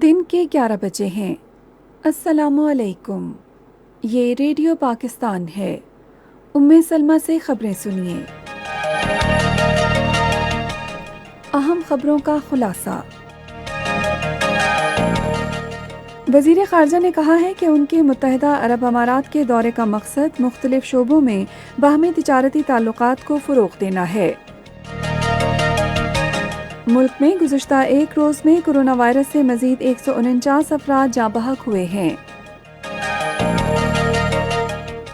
دن کے 11 بجے ہیں۔ السلام علیکم، یہ ریڈیو پاکستان ہے۔ سلمہ سے خبریں سنیے۔ اہم خبروں کا خلاصہ۔ وزیر خارجہ نے کہا ہے کہ ان کے متحدہ عرب امارات کے دورے کا مقصد مختلف شعبوں میں باہمی تجارتی تعلقات کو فروغ دینا ہے۔ ملک میں گزشتہ ایک روز میں کورونا وائرس سے مزید 149 افراد جاں بحق ہوئے ہیں۔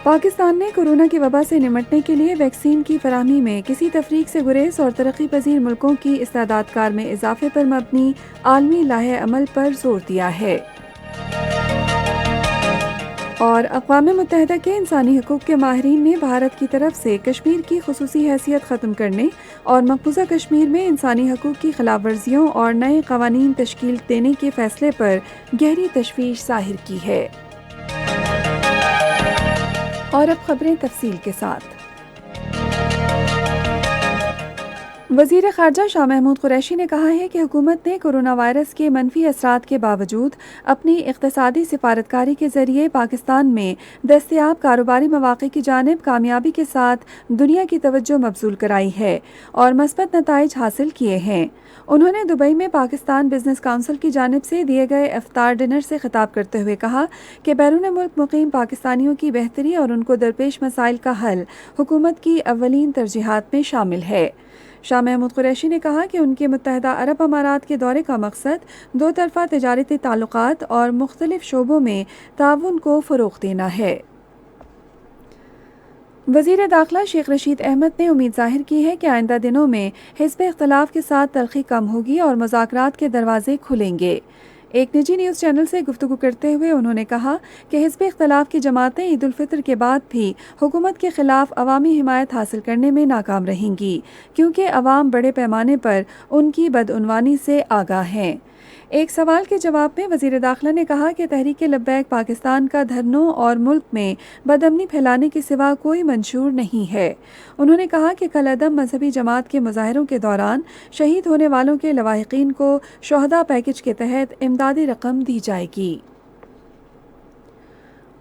پاکستان نے کورونا کی وبا سے نمٹنے کے لیے ویکسین کی فراہمی میں کسی تفریق سے گریز اور ترقی پذیر ملکوں کی استعداد کار میں اضافے پر مبنی عالمی لائحہ عمل پر زور دیا ہے۔ اور اقوام متحدہ کے انسانی حقوق کے ماہرین نے بھارت کی طرف سے کشمیر کی خصوصی حیثیت ختم کرنے اور مقبوضہ کشمیر میں انسانی حقوق کی خلاف ورزیوں اور نئے قوانین تشکیل دینے کے فیصلے پر گہری تشویش ظاہر کی ہے۔ اور اب خبریں تفصیل کے ساتھ۔ وزیر خارجہ شاہ محمود قریشی نے کہا ہے کہ حکومت نے کورونا وائرس کے منفی اثرات کے باوجود اپنی اقتصادی سفارتکاری کے ذریعے پاکستان میں دستیاب کاروباری مواقع کی جانب کامیابی کے ساتھ دنیا کی توجہ مبذول کرائی ہے اور مثبت نتائج حاصل کیے ہیں۔ انہوں نے دبئی میں پاکستان بزنس کونسل کی جانب سے دیے گئے افطار ڈنر سے خطاب کرتے ہوئے کہا کہ بیرون ملک مقیم پاکستانیوں کی بہتری اور ان کو درپیش مسائل کا حل حکومت کی اولین ترجیحات میں شامل ہے۔ شاہ محمود قریشی نے کہا کہ ان کے متحدہ عرب امارات کے دورے کا مقصد دو طرفہ تجارتی تعلقات اور مختلف شعبوں میں تعاون کو فروغ دینا ہے۔ وزیر داخلہ شیخ رشید احمد نے امید ظاہر کی ہے کہ آئندہ دنوں میں حزب اختلاف کے ساتھ تلخی کم ہوگی اور مذاکرات کے دروازے کھلیں گے۔ ایک نجی نیوز چینل سے گفتگو کرتے ہوئے انہوں نے کہا کہ حزب اختلاف کی جماعتیں عید الفطر کے بعد بھی حکومت کے خلاف عوامی حمایت حاصل کرنے میں ناکام رہیں گی، کیونکہ عوام بڑے پیمانے پر ان کی بدعنوانی سے آگاہ ہیں۔ ایک سوال کے جواب میں وزیر داخلہ نے کہا کہ تحریک لبیک پاکستان کا دھرنوں اور ملک میں بدامنی پھیلانے کے سوا کوئی منشور نہیں ہے۔ انہوں نے کہا کہ کالعدم مذہبی جماعت کے مظاہروں کے دوران شہید ہونے والوں کے لواحقین کو شہداء پیکج کے تحت امدادی رقم دی جائے گی۔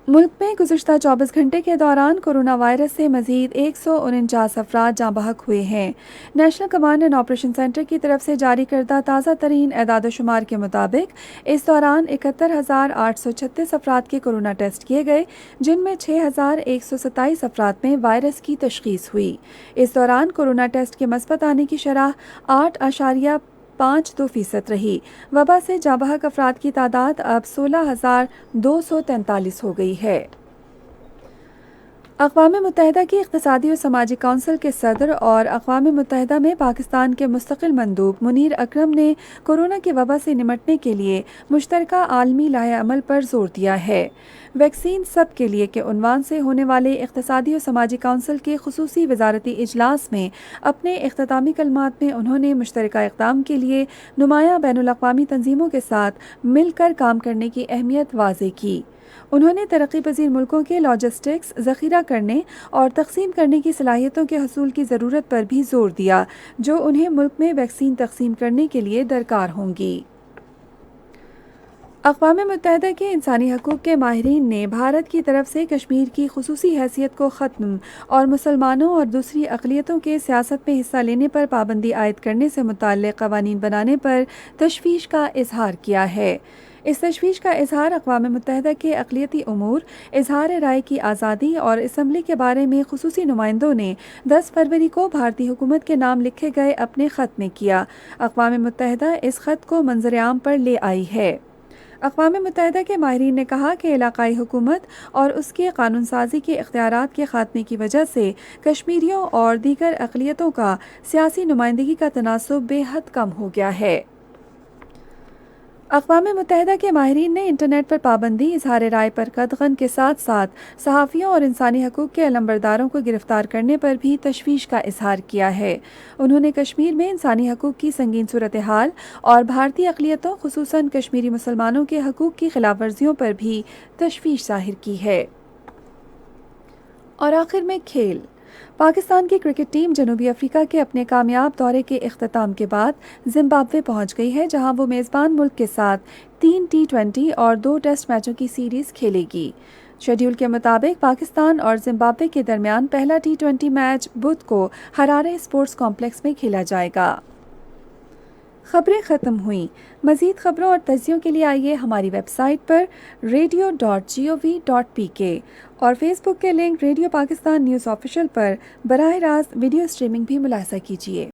ملک میں گزشتہ 24 گھنٹے کے دوران کورونا وائرس سے مزید 149 افراد جاں بحق ہوئے ہیں۔ National command and operation centre کی طرف سے جاری کردہ تازہ ترین اعداد و شمار کے مطابق اس دوران 71,836 افراد کے کورونا ٹیسٹ کیے گئے، جن میں 6,127 افراد میں وائرس کی تشخیص ہوئی۔ اس دوران کورونا ٹیسٹ کے مثبت آنے کی شرح 8.52% رہی۔ وبا سے جاں بحق افراد کی تعداد اب 16,243 ہو گئی ہے۔ اقوام متحدہ کی اقتصادی و سماجی کونسل کے صدر اور اقوام متحدہ میں پاکستان کے مستقل مندوب منیر اکرم نے کورونا کی وبا سے نمٹنے کے لیے مشترکہ عالمی لائحہ عمل پر زور دیا ہے۔ ویکسین سب کے لیے کے عنوان سے ہونے والے اقتصادی و سماجی کونسل کے خصوصی وزارتی اجلاس میں اپنے اختتامی کلمات میں انہوں نے مشترکہ اقدام کے لیے نمایاں بین الاقوامی تنظیموں کے ساتھ مل کر کام کرنے کی اہمیت واضح کی۔ انہوں نے ترقی پذیر ملکوں کے لاجسٹکس ذخیرہ کرنے اور تقسیم کرنے کی صلاحیتوں کے حصول کی ضرورت پر بھی زور دیا، جو انہیں ملک میں ویکسین تقسیم کرنے کے لیے درکار ہوں گی۔ اقوام متحدہ کے انسانی حقوق کے ماہرین نے بھارت کی طرف سے کشمیر کی خصوصی حیثیت کو ختم اور مسلمانوں اور دوسری اقلیتوں کے سیاست میں حصہ لینے پر پابندی عائد کرنے سے متعلق قوانین بنانے پر تشویش کا اظہار کیا ہے۔ اس تشویش کا اظہار اقوام متحدہ کے اقلیتی امور، اظہار رائے کی آزادی اور اسمبلی کے بارے میں خصوصی نمائندوں نے 10 فروری کو بھارتی حکومت کے نام لکھے گئے اپنے خط میں کیا۔ اقوام متحدہ اس خط کو منظر عام پر لے آئی ہے۔ اقوام متحدہ کے ماہرین نے کہا کہ علاقائی حکومت اور اس کے قانون سازی کے اختیارات کے خاتمے کی وجہ سے کشمیریوں اور دیگر اقلیتوں کا سیاسی نمائندگی کا تناسب بے حد کم ہو گیا ہے۔ اقوام متحدہ کے ماہرین نے انٹرنیٹ پر پابندی، اظہار رائے پر قدغن کے ساتھ ساتھ صحافیوں اور انسانی حقوق کے علمبرداروں کو گرفتار کرنے پر بھی تشویش کا اظہار کیا ہے۔ انہوں نے کشمیر میں انسانی حقوق کی سنگین صورتحال اور بھارتی اقلیتوں خصوصاً کشمیری مسلمانوں کے حقوق کی خلاف ورزیوں پر بھی تشویش ظاہر کی ہے۔ اور آخر میں کھیل۔ پاکستان کی کرکٹ ٹیم جنوبی افریقہ کے اپنے کامیاب دورے کے اختتام کے بعد زمبابوے پہنچ گئی ہے، جہاں وہ میزبان ملک کے ساتھ 3 T20 اور 2 ٹیسٹ میچوں کی سیریز کھیلے گی۔ شیڈول کے مطابق پاکستان اور زمبابوے کے درمیان پہلا T20 میچ بدھ کو ہرارے اسپورٹس کمپلیکس میں کھیلا جائے گا۔ خبریں ختم ہوئیں۔ مزید خبروں اور تجزیوں کے لیے آئیے ہماری ویب سائٹ پر radio.gov.pk اور فیس بک کے link radio Pakistan news official پر براہ راست ویڈیو اسٹریمنگ بھی ملاحظہ کیجیے۔